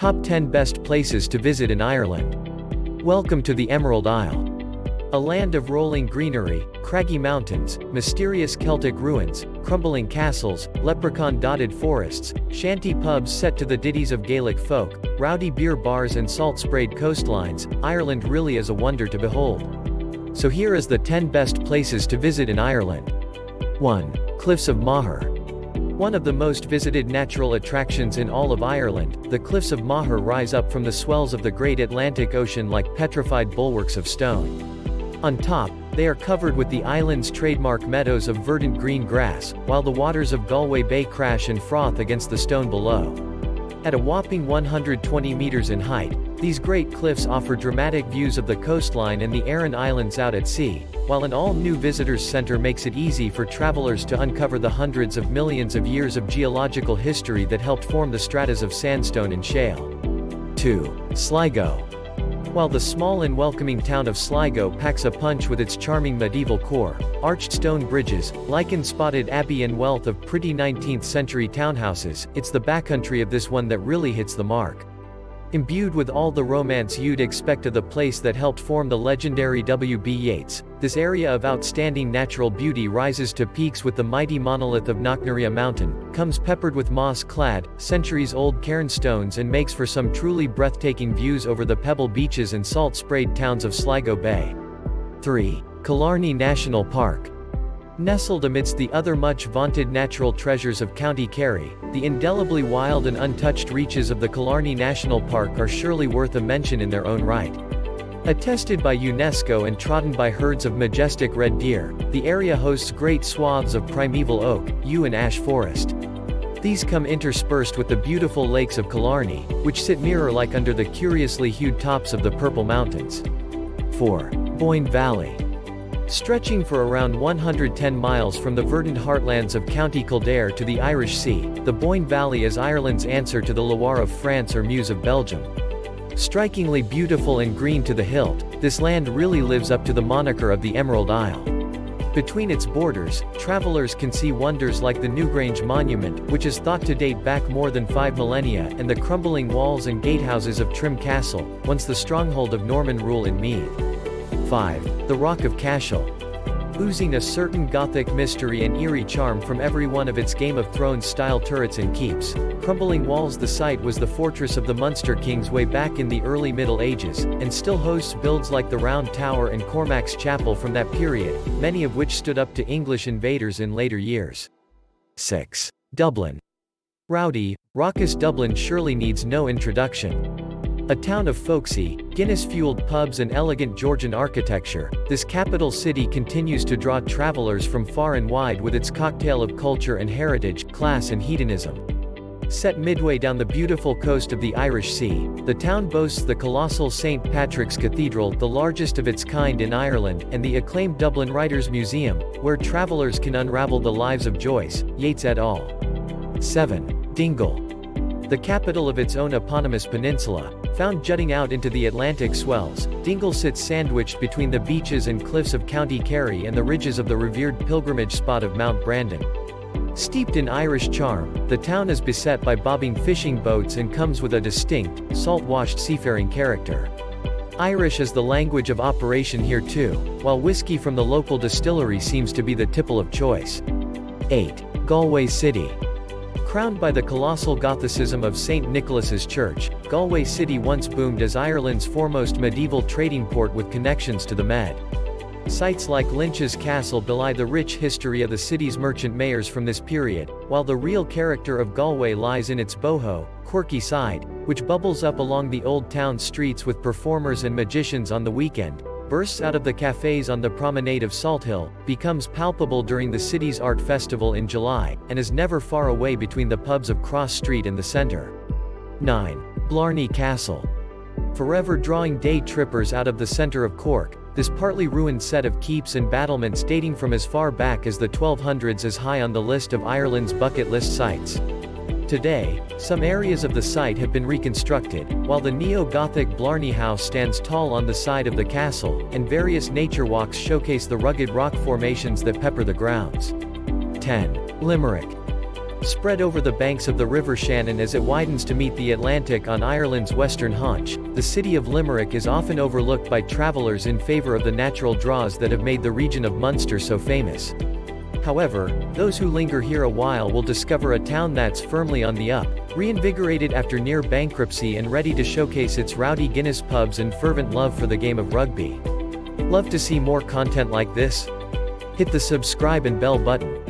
Top 10 Best Places to Visit in Ireland. Welcome to the Emerald Isle. A land of rolling greenery, craggy mountains, mysterious Celtic ruins, crumbling castles, leprechaun-dotted forests, shanty pubs set to the ditties of Gaelic folk, rowdy beer bars and salt-sprayed coastlines, Ireland really is a wonder to behold. So here is the 10 best places to visit in Ireland. 1. Cliffs of Moher. One of the most visited natural attractions in all of Ireland, the Cliffs of Moher rise up from the swells of the great Atlantic Ocean like petrified bulwarks of stone. On top, they are covered with the island's trademark meadows of verdant green grass, while the waters of Galway Bay crash and froth against the stone below. At a whopping 120 meters in height, these great cliffs offer dramatic views of the coastline and the Aran Islands out at sea, while an all-new visitors center makes it easy for travelers to uncover the hundreds of millions of years of geological history that helped form the stratas of sandstone and shale. 2. Sligo. While the small and welcoming town of Sligo packs a punch with its charming medieval core, arched stone bridges, lichen-spotted abbey and wealth of pretty 19th-century townhouses, it's the backcountry of this one that really hits the mark. Imbued with all the romance you'd expect of the place that helped form the legendary W.B. Yeats, this area of outstanding natural beauty rises to peaks with the mighty monolith of Knocknarea Mountain, comes peppered with moss-clad, centuries-old cairn stones and makes for some truly breathtaking views over the pebble beaches and salt-sprayed towns of Sligo Bay. 3. Killarney National Park. Nestled amidst the other much-vaunted natural treasures of County Kerry, the indelibly wild and untouched reaches of the Killarney National Park are surely worth a mention in their own right. Attested by UNESCO and trodden by herds of majestic red deer, the area hosts great swaths of primeval oak, yew and ash forest. These come interspersed with the beautiful lakes of Killarney, which sit mirror-like under the curiously hued tops of the Purple Mountains. 4. Boyne Valley. Stretching for around 110 miles from the verdant heartlands of County Kildare to the Irish Sea, the Boyne Valley is Ireland's answer to the Loire of France or Meuse of Belgium. Strikingly beautiful and green to the hilt, this land really lives up to the moniker of the Emerald Isle. Between its borders, travelers can see wonders like the Newgrange Monument, which is thought to date back more than 5 millennia, and the crumbling walls and gatehouses of Trim Castle, once the stronghold of Norman rule in Meath. 5. The Rock of Cashel. Oozing a certain Gothic mystery and eerie charm from every one of its Game of Thrones-style turrets and keeps, crumbling walls. The site was the fortress of the Munster kings way back in the early Middle Ages, and still hosts builds like the Round Tower and Cormac's Chapel from that period, many of which stood up to English invaders in later years. 6. Dublin. Rowdy, raucous Dublin surely needs no introduction. A town of folksy, Guinness-fueled pubs and elegant Georgian architecture, this capital city continues to draw travelers from far and wide with its cocktail of culture and heritage, class and hedonism. Set midway down the beautiful coast of the Irish Sea, the town boasts the colossal St. Patrick's Cathedral, the largest of its kind in Ireland, and the acclaimed Dublin Writers' Museum, where travelers can unravel the lives of Joyce, Yeats et al. 7. Dingle. The capital of its own eponymous peninsula, found jutting out into the Atlantic swells, Dingle sits sandwiched between the beaches and cliffs of County Kerry and the ridges of the revered pilgrimage spot of Mount Brandon. Steeped in Irish charm, the town is beset by bobbing fishing boats and comes with a distinct, salt-washed seafaring character. Irish is the language of operation here too, while whiskey from the local distillery seems to be the tipple of choice. 8. Galway City. Crowned by the colossal Gothicism of St. Nicholas's Church, Galway City once boomed as Ireland's foremost medieval trading port with connections to the Med. Sites like Lynch's Castle belie the rich history of the city's merchant mayors from this period, while the real character of Galway lies in its boho, quirky side, which bubbles up along the old town streets with performers and magicians on the weekend, bursts out of the cafes on the promenade of Salthill, becomes palpable during the city's art festival in July, and is never far away between the pubs of Cross Street and the centre. 9. Blarney Castle. Forever drawing day trippers out of the centre of Cork, this partly ruined set of keeps and battlements dating from as far back as the 1200s is high on the list of Ireland's bucket list sites. Today, some areas of the site have been reconstructed, while the neo-Gothic Blarney House stands tall on the side of the castle, and various nature walks showcase the rugged rock formations that pepper the grounds. 10. Limerick. Spread over the banks of the River Shannon as it widens to meet the Atlantic on Ireland's western haunch, the city of Limerick is often overlooked by travellers in favour of the natural draws that have made the region of Munster so famous. However, those who linger here a while will discover a town that's firmly on the up, reinvigorated after near bankruptcy and ready to showcase its rowdy Guinness pubs and fervent love for the game of rugby. Love to see more content like this? Hit the subscribe and bell button.